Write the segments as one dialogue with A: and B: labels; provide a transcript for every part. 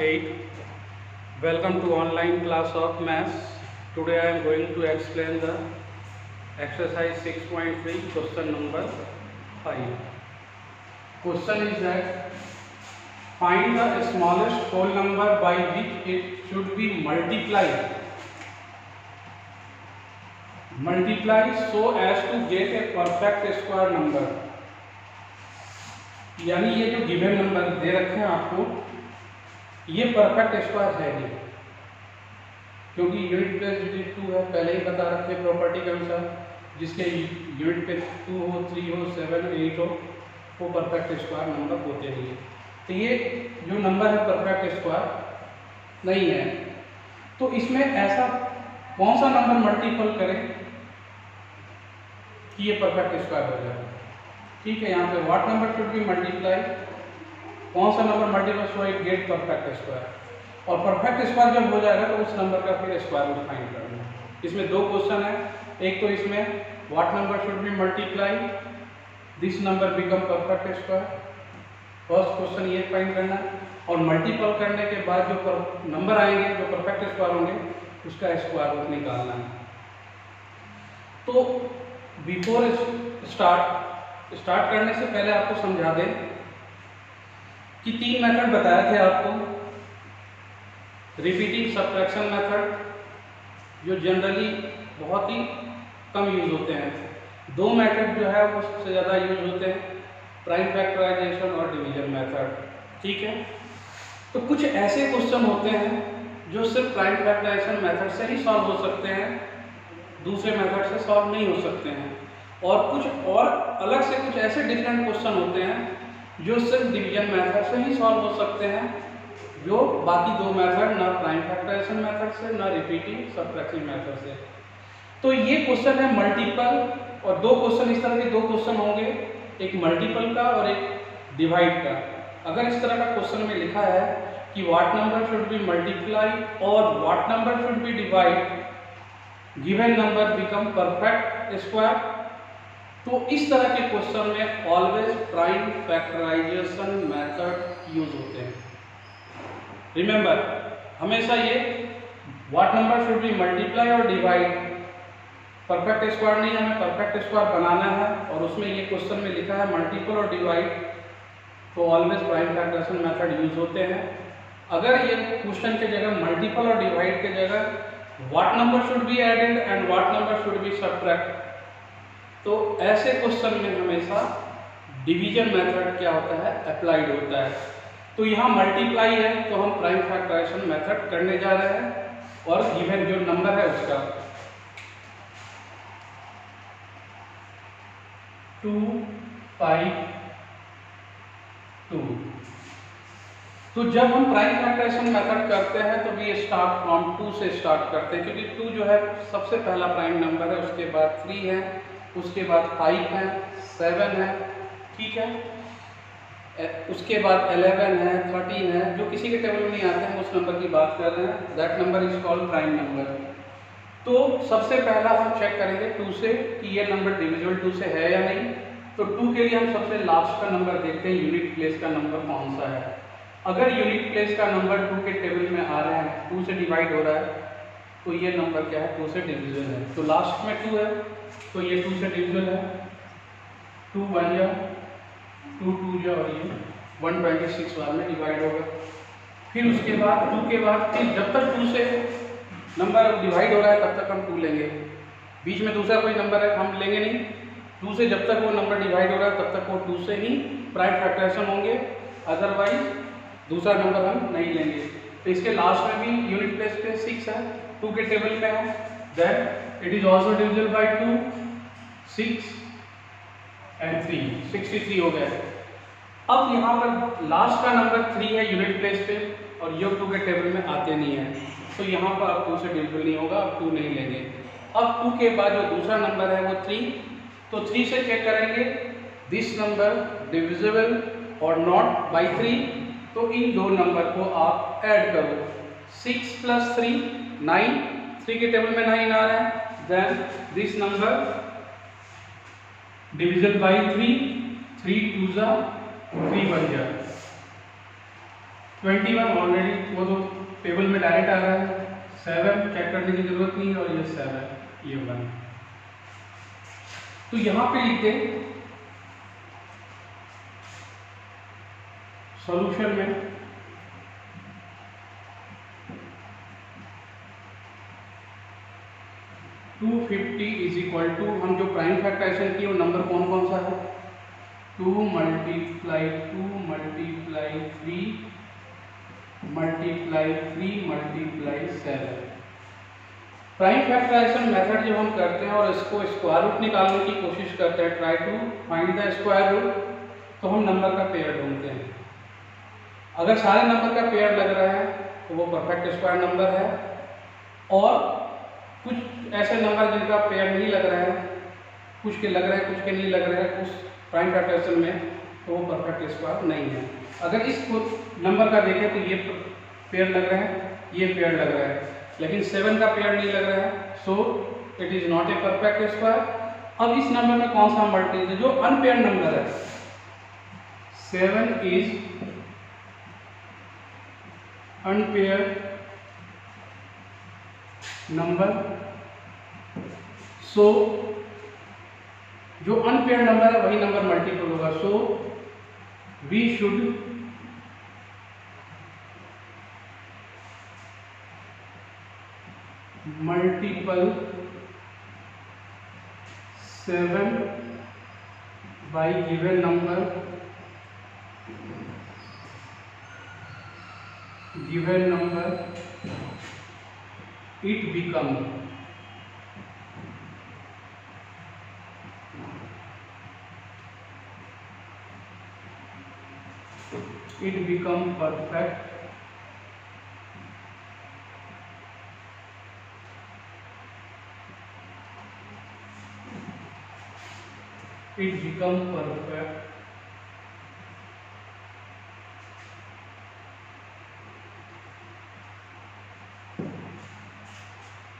A: 8. Welcome to online class of maths. Today I am going to explain the exercise 6.3 question number 5. Question is that find the smallest whole number by which it should be multiplied so as to get a perfect square number. यानी ये जो given number दे रखे हैं आपको, ये perfect square है नहीं, क्योंकि यूनिट प्लेस यूनिट 2 है, पहले ही बता रखे प्रॉपर्टी के अनुसार, जिसके यूनिट प्लेस 2 हो, 3 हो, 7, 8 हो, वो परफेक्ट स्क्वायर नंबर होते नहीं है। तो ये जो नंबर है परफेक्ट स्क्वायर नहीं है। तो इसमें ऐसा कौन सा नंबर मल्टीपल करें कि ये परफेक्ट स्क्वायर हो जाए। ठीक है, यहाँ पे what number should be multiply, कौन सा number multiple so it get perfect square, और परफेक्ट स्क्वायर जब हो जाएगा तो उस नंबर का फिर स्क्वायर रूट फाइंड करना है। इसमें दो क्वेश्चन है, एक तो इसमें what number should be multiply this number become perfect square, first question ये फाइंड करना है, और मल्टीपल करने के बाद जो नंबर आएंगे जो परफेक्ट स्क्वायर होंगे उसका स्क्वायर रूट निकालना है। तो बिफोर स्टार्ट करने से पहले आपको समझा दें कि 3 मेथड बताए थे आपको। रिपीटिंग सब्ट्रैक्शन मेथड जो जनरली बहुत ही कम यूज होते हैं, 2 मेथड जो है वो सबसे ज़्यादा यूज होते हैं, प्राइम फैक्टराइजेशन और डिवीजन मेथड। ठीक है, तो कुछ ऐसे क्वेश्चन होते हैं जो सिर्फ प्राइम फैक्टराइजेशन मेथड से ही सॉल्व हो सकते हैं, दूसरे मेथड से सॉल्व नहीं हो सकते हैं, और कुछ और अलग से कुछ ऐसे डिफरेंट क्वेश्चन होते हैं जो सिर्फ डिवीजन मेथड से ही सॉल्व हो सकते हैं, जो बाकी 2 मेथड ना प्राइम फैक्टराइजेशन मेथड से ना रिपीटिंग सब्ट्रैक्शन मेथड से। तो ये क्वेश्चन है मल्टीपल, और 2 क्वेश्चन इस तरह के 2 क्वेश्चन होंगे, एक मल्टीपल का और एक डिवाइड का। अगर इस तरह का क्वेश्चन में लिखा है कि what number should be multiply और what number should be divide given number become perfect square, तो इस तरह के क्वेश्चन में always prime factorisation method use होते हैं। रिमेंबर, हमेशा ये what number should be multiply और डिवाइड, परफेक्ट स्क्वायर नहीं, हमें परफेक्ट स्क्वायर बनाना है और उसमें ये क्वेश्चन में लिखा है मल्टीपल और डिवाइड, तो always prime factorisation method use होते हैं। अगर ये क्वेश्चन के जगह मल्टीपल और डिवाइड के जगह what number should be added and what number should be subtract, तो ऐसे क्वेश्चन में हमेशा डिवीजन मेथड क्या होता है, अप्लाइड होता है। तो यहाँ मल्टीप्लाई है तो हम प्राइम फैक्टराइजेशन मेथड करने जा रहे हैं, और गिवन जो नंबर है उसका 2, 5, 2। तो जब हम प्राइम फैक्टराइजेशन मेथड करते हैं तो वी स्टार्ट फ्रॉम 2 से स्टार्ट करते हैं, क्योंकि 2 जो है सबसे पहला प्राइम नंबर है, उसके बाद 3 है, उसके बाद 5 है, 7 है, ठीक है, उसके बाद 11 है, 13 है, जो किसी के टेबल में नहीं आते हैं उस नंबर की बात कर रहे हैं, that number is called prime number. तो सबसे पहला हम चेक करेंगे 2 से कि ये नंबर डिविजिबल 2 से है या नहीं। तो 2 के लिए हम सबसे लास्ट का नंबर देखते हैं, यूनिट प्लेस का नंबर कौन सा है। अगर यूनिट प्लेस का नंबर 2 के टेबल में आ रहा है, 2 से डिवाइड हो रहा है, तो ये नंबर क्या है, 2 से डिविजिबल है। तो लास्ट में 2 है तो ये 2 से डिविजिबल है, 2 1 जा, 2 2 जा, और ये 126 बार में डिवाइड होगा। फिर उसके बाद 2 के बाद फिर जब तक 2 से नंबर डिवाइड हो रहा है तब तक हम 2 लेंगे, बीच में दूसरा कोई नंबर है हम लेंगे नहीं। 2 से जब तक वो नंबर डिवाइड हो रहा है तब तक वो 2 से ही प्राइम फैक्टराइजेशन होंगे, अदरवाइज दूसरा नंबर हम नहीं लेंगे। तो इसके लास्ट में भी यूनिट प्लेस पे 6 है, 2 के टेबल में है, then it is also divisible by 2, 6 and 3, 63 हो गया। अब यहाँ पर लास्ट का नंबर 3 है यूनिट प्लेस पे, और ये 2 के टेबल में आते नहीं है, तो यहाँ पर अब 2 से डिविजिबल नहीं होगा, अब 2 नहीं लेंगे। अब 2 के बाद जो दूसरा नंबर है वो 3, तो 3 से चेक करेंगे दिस नंबर डिविजिबल और नॉट बाई 3, तो इन 2 नंबर को आप ऐड करो, 6 + 3 9, 3 के टेबल में 9 आ रहा है, then this number divisible by 3, 3 2 जा, 3 1 जा, 21 ऑलरेडी वो तो टेबल में डायरेक्ट आ रहा है, 7 चेक करने की जरूरत नहीं है, और ये 7 ये 1। तो यहाँ पे लिख दे सॉल्यूशन में 250 इज इक्वल टू, हम जो प्राइम फैक्टराइजेशन किए वो नंबर कौन कौन सा है, 2 multiply 2 multiply 3 multiply 3 multiply 7। Prime factorisation method जब हम करते हैं और इसको स्क्वायर रूट निकालने की कोशिश करते हैं, try to find the square root, तो हम नंबर का पेयर ढूंढते हैं। अगर सारे नंबर का पेयर लग रहा है तो वो परफेक्ट स्क्वायर नंबर है, और कुछ ऐसे नंबर जिनका पेयर नहीं लग रहा है, कुछ के लग रहे हैं कुछ के नहीं लग रहे हैं उस प्राइम फैक्टराइजेशन में, तो वो परफेक्ट स्क्वायर नहीं है। अगर इस नंबर का देखें तो ये पेयर लग रहा है, ये पेयर लग रहा है, लेकिन 7 का पेयर नहीं लग रहा है, so it is not a perfect square. अब इस नंबर में कौन सा मल्टीपल, जो अनपेयर नंबर है, 7 इज अनपेयर नंबर, सो जो अनपेयर नंबर है वही नंबर मल्टीपल होगा, so we should multiple 7 by given number, it become perfect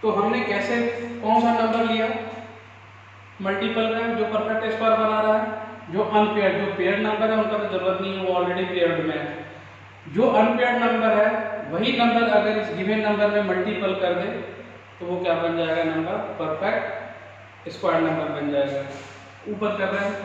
A: तो हमने कैसे, कौन सा नंबर लिया मल्टीपल का जो परफेक्ट स्क्वायर बना रहा है, जो अनपेयर्ड, जो पेयर्ड नंबर है उनका तो जरूरत नहीं है, वो ऑलरेडी पेयर्ड में है। जो अनपेयर्ड नंबर है वही नंबर अगर इस गिवन नंबर में मल्टीपल कर दे तो वो क्या बन जाएगा, नंबर परफेक्ट स्क्वायर नंबर बन जाएगा। ऊपर कर रहे हैं,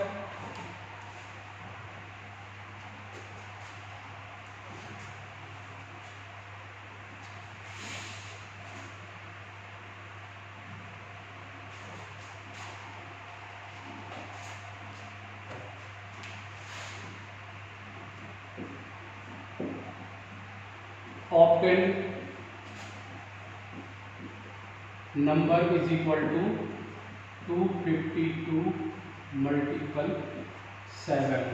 A: obtain number is equal to 252 multiple 7,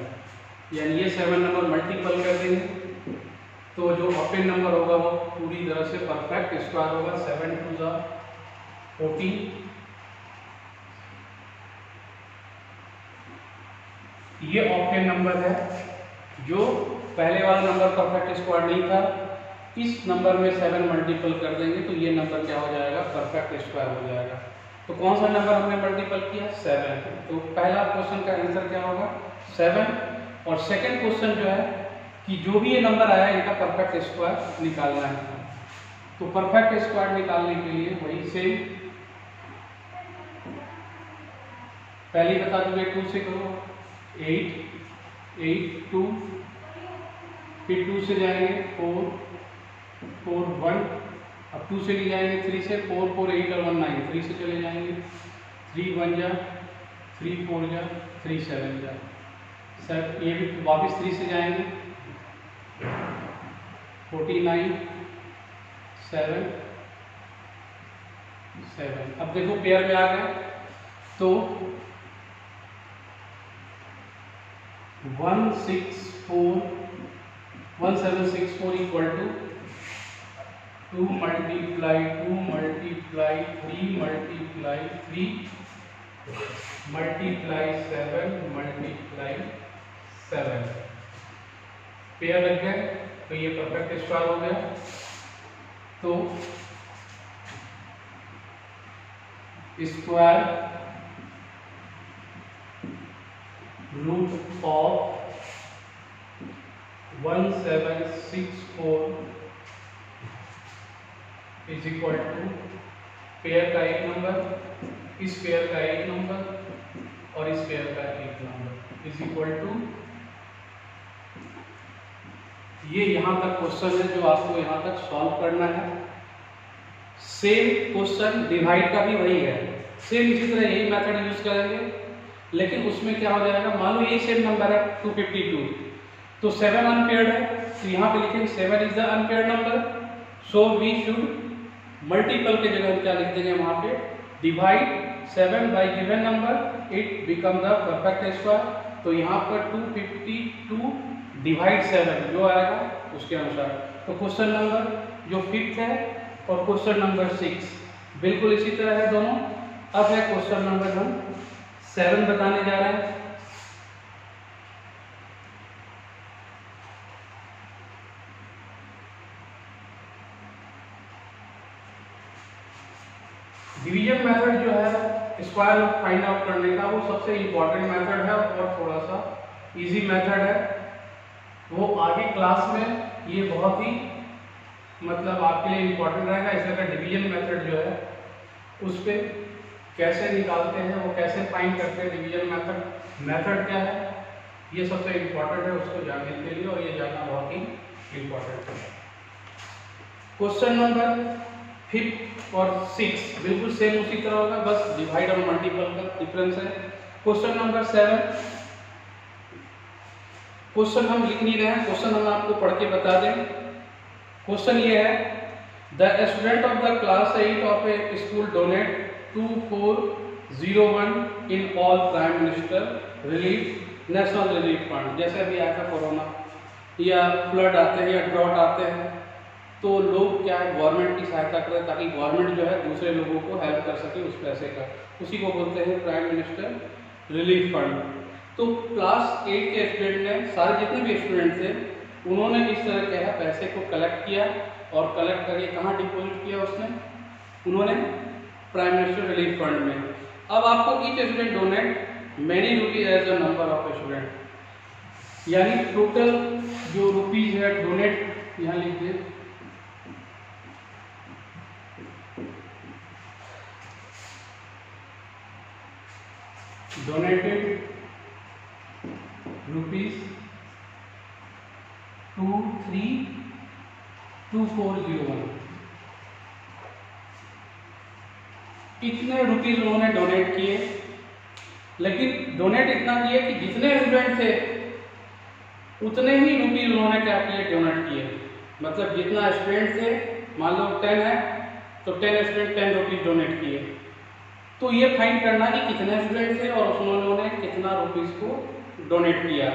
A: यानी ये 7 नंबर मल्टीपल कर देंगे तो जो ऑप्टेन नंबर होगा वो पूरी तरह से परफेक्ट स्क्वायर होगा। 7 2 14, ये ऑप्टेन नंबर है। जो पहले वाला नंबर परफेक्ट स्क्वायर नहीं था, इस नंबर में 7 मल्टीपल कर देंगे तो ये नंबर क्या हो जाएगा, परफेक्ट स्क्वायर हो जाएगा। तो कौन सा नंबर हमने मल्टीपल किया, 7। तो पहला क्वेश्चन का आंसर क्या होगा, 7। और सेकंड क्वेश्चन जो है कि जो भी ये नंबर आया इनका परफेक्ट स्क्वायर निकालना है। तो परफेक्ट स्क्वायर निकालने के लिए वही सेम, पहले ही बता दूंगा 2 से करो, 8 8 2, फिर 2 से जाएंगे 4 4 1, अब 2 से नहीं जाएंगे 3 से, 4 4 8 और 1 9, 3 से चले जाएंगे, 3 1 जा, 3 4 जा, 3 7 जा, सर ये भी वापस 3 से जाएंगे, 49 7 7। अब देखो पेयर में आ गए तो 1764 equal to 2 multiply 2 multiply 3 multiply 3 multiply 7 multiply 7। Pair लग गए तो ये परफेक्ट स्क्वायर हो गया। तो square root of 1764 is equal to pair का एक नंबर, इस पेयर का एक नंबर और इस पेयर का एक नंबर इज इक्वल टू, ये यहां तक क्वेश्चन है जो आपको यहां तक सॉल्व करना है। सेम क्वेश्चन डिवाइड का भी वही है, सेम इसी तरह यही मेथड यूज करेंगे, लेकिन उसमें क्या हो जाएगा, मान लो यही सेम नंबर है 252, तो 7 अनपेयर्ड है, तो यहाँ पे लिखेंगे 7 is the unpaired number, so we should multiple के जगह हम क्या लिख देंगे वहाँ पे, divide 7 by given number, it become the perfect square. तो यहाँ पर 252 डिवाइड 7 जो आएगा उसके अनुसार। तो क्वेश्चन नंबर जो 5th है और क्वेश्चन नंबर 6 बिल्कुल इसी तरह है दोनों। अब है क्वेश्चन नंबर हम 7 बताने जा रहे हैं। डिवीजन मेथड जो है स्क्वायर रूट फाइंड आउट करने का, वो सबसे इम्पोर्टेंट मेथड है और थोड़ा सा इजी मेथड है। वो आगे क्लास में ये बहुत ही मतलब आपके लिए इम्पोर्टेंट रहेगा। इस तरह डिवीजन मेथड जो है उस पर कैसे निकालते हैं, वो कैसे फाइंड करते हैं, डिवीजन मेथड क्या है, ये सबसे इम्पोर्टेंट है उसको जानने के लिए, और ये जानना बहुत ही इम्पोर्टेंट है। क्वेश्चन नंबर 5 और 6 बिल्कुल सेम उसी तरह होगा, बस डिवाइड और मल्टीपल का डिफरेंस है। क्वेश्चन नंबर 7, क्वेश्चन हम लिख नहीं रहे हैं, क्वेश्चन हम आपको पढ़ के बता दें। क्वेश्चन ये है, the student of the class 8 of A school donate 2401 in all prime minister relief national relief fund. जैसे अभी आया था कोरोना या फ्लड आते हैं या ड्रॉट आते हैं, तो लोग क्या है गवर्नमेंट की सहायता करें ताकि गवर्नमेंट जो है दूसरे लोगों को हेल्प कर सके उस पैसे का, उसी को बोलते हैं प्राइम मिनिस्टर रिलीफ फंड। तो क्लास 8 के स्टूडेंट ने, सारे जितने भी स्टूडेंट थे, उन्होंने इस तरह क्या है पैसे को कलेक्ट किया और कलेक्ट करके कहाँ डिपॉजिट किया उसने, उन्होंने प्राइम मिनिस्टर रिलीफ फंड में। अब आपको each student donate many rupees as the number of student, यानी टोटल जो रुपीज है डोनेट यहाँ लिख दिए, donated rupees 232401, इतने रुपीज उन्होंने डोनेट किए। लेकिन डोनेट इतना किए कि जितने स्टूडेंट थे उतने ही रुपीज उन्होंने क्या किए, डोनेट किए। मतलब जितना स्टूडेंट थे, मान लो 10 है तो 10 स्टूडेंट 10 रुपीज डोनेट किए। तो ये फाइंड करना कि कितने स्टूडेंट थे और उन्होंने कितना रुपीस को डोनेट किया।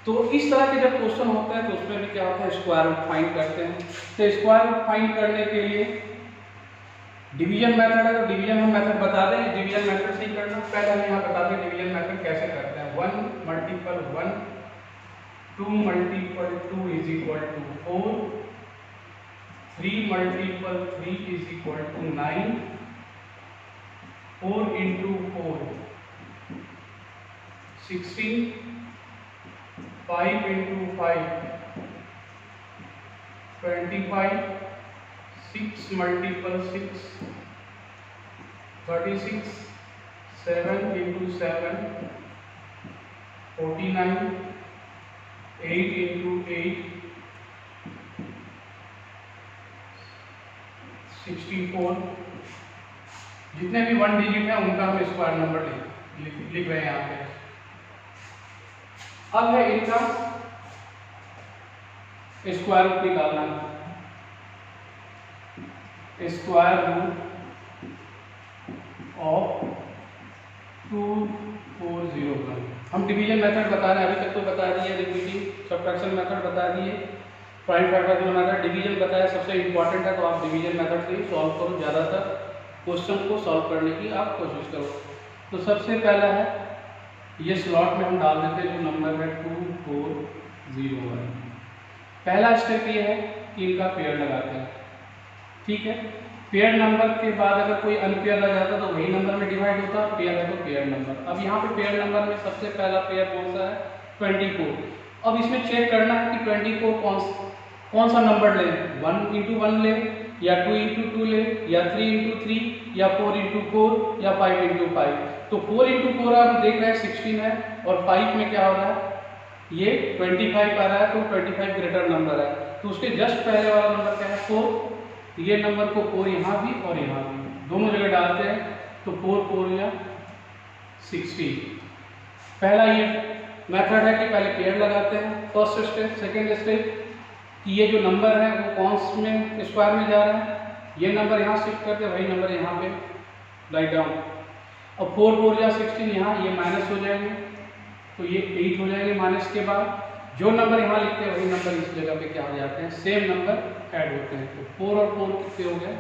A: तो इस तरह के जब क्वेश्चन होते हैं तो उसमें भी क्या होता है, स्क्वायर रूट फाइंड करते हैं। तो स्क्वायर रूट फाइंड करने के लिए डिवीजन मेथड है, तो डिवीजन हम मेथड बता दें, डिवीजन मेथड से ही करना। पहले हम यहाँ बता दें डिवीजन मेथड कैसे करते हैं। 1 multiple 1, 2 multiple 2 is equal to 4, 3 multiple 3 is equal to 9, 4 into 4 16, 5 into 5 25, 6 multiple 6 36, 7 into 7 49, 8 into 8 64। जितने भी 1 डिजिट है उनका हम स्क्वायर नंबर लिख रहे हैं यहाँ पे। अब है इनका स्क्वायर रूट निकालना। स्क्वायर रूट ऑफ 2401, हम डिवीजन मेथड बता रहे हैं, अभी तक तो बता दिए, रिपीटिंग सब्ट्रैक्शन मेथड बता दिए, प्राइम फैक्टराइजेशन मेथड, डिवीजन बताया सबसे इंपॉर्टेंट है। तो आप डिवीजन मेथड से ही सॉल्व करो, ज़्यादातर क्वेश्चन को सॉल्व करने की आप कोशिश करो। तो सबसे पहला है, ये स्लॉट में हम डाल देते हैं जो नंबर है 2401। पहला स्टेप ये है कि इनका पेयर लगाते हैं, ठीक है। पेयर नंबर के बाद अगर कोई अनपेयर लग जाता तो वही नंबर में डिवाइड होता, पेयर है तो पेयर नंबर। अब यहाँ पे पेयर नंबर में सबसे पहला पेयर कौन सा है, 24। अब इसमें चेक करना है कि 24 कौन सा नंबर ले, 1 इंटू 1 ले, या 2 इंटू 2 ले, या 3 इंटू 3, या 4 इंटू 4, या 5 इंटू 5। तो 4 इंटू 4 आप देख रहे हैं 16 है, और 5 में क्या हो रहा है, ये 25 आ रहा है, तो 25 ग्रेटर नंबर है, तो उसके जस्ट पहले वाला नंबर क्या है 4। ये नंबर को 4 यहाँ भी और यहाँ भी दोनों जगह डालते हैं, तो 4 4 या 16। पहला ये मेथड है कि पहले पेयर लगाते हैं, फर्स्ट स्टेप। सेकेंड स्टेप कि ये जो नंबर है वो कौंस में स्क्वायर में जा रहा है, ये नंबर यहाँ शिफ्ट करते हैं, वही नंबर यहाँ पे राइट डाउन। अब 4 4 या 16 यहाँ ये माइनस हो जाएंगे, तो ये 8 हो जाएंगे माइनस के बाद। जो नंबर यहाँ लिखते हैं वही नंबर इस जगह पे क्या हो जाते हैं, सेम नंबर ऐड होते हैं। तो 4 और 4 कितने हो गए,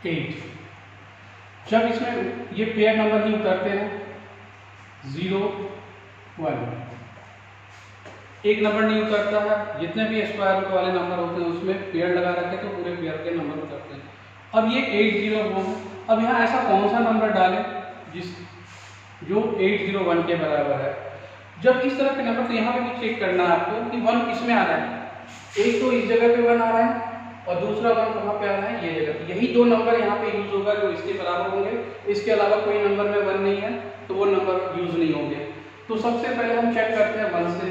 A: 8। जब इसमें ये पेयर नंबर ही उतरते हैं 0 1, एक नंबर नहीं उतरता है, जितने भी स्क्वायर रूट वाले नंबर होते हैं उसमें पेयर लगा रखे तो पूरे पेयर के नंबर उतरते हैं। अब ये 801, अब यहाँ ऐसा कौन सा नंबर डालें जो 801 के बराबर है। जब इस तरह के नंबर, तो यहाँ पे भी चेक करना है आपको कि 1 किस में आ रहा है, एक तो इस जगह पे 1 आ रहा है और दूसरा 1 कहाँ पे आ रहा है, ये जगह। यही दो नंबर यहाँ पे यूज होगा जो इसके बराबर होंगे, इसके अलावा कोई नंबर में 1 नहीं है तो वो नंबर यूज नहीं होंगे। तो सबसे पहले हम चेक करते हैं 1 से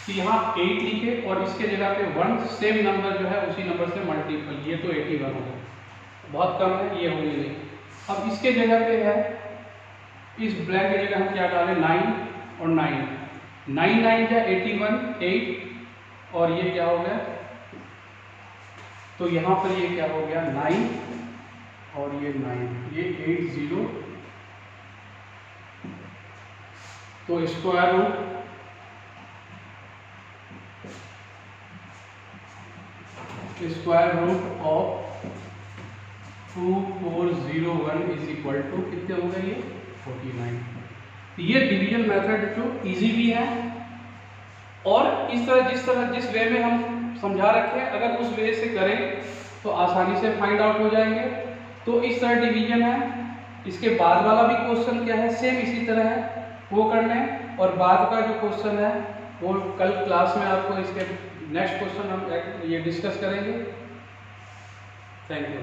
A: कि यहाँ 8 लिखे और इसके जगह पे 1 सेम नंबर जो है उसी नंबर से मल्टीपल, ये तो 81 हो गया, बहुत कम है, ये होगी नहीं। अब इसके जगह पे है, इस ब्लैंक की जगह हम क्या डालें, 9 और 9, 9 9 या 81 8, और ये क्या हो गया, तो यहाँ पर ये क्या हो गया 9 और ये 9, ये 80, तो square root of 2401 is equal to कितने हो गए, ये 49। ये डिवीजन मेथड जो इजी भी है और इस तरह जिस वे में हम समझा रखे हैं, अगर उस वे से करें तो आसानी से फाइंड आउट हो जाएंगे। तो इस तरह डिवीजन है। इसके बाद वाला भी क्वेश्चन क्या है, सेम इसी तरह है, वो करने, और बाद का जो क्वेश्चन है वो कल क्लास में आपको इसके नेक्स्ट क्वेश्चन हम ये डिस्कस करेंगे। Thank you.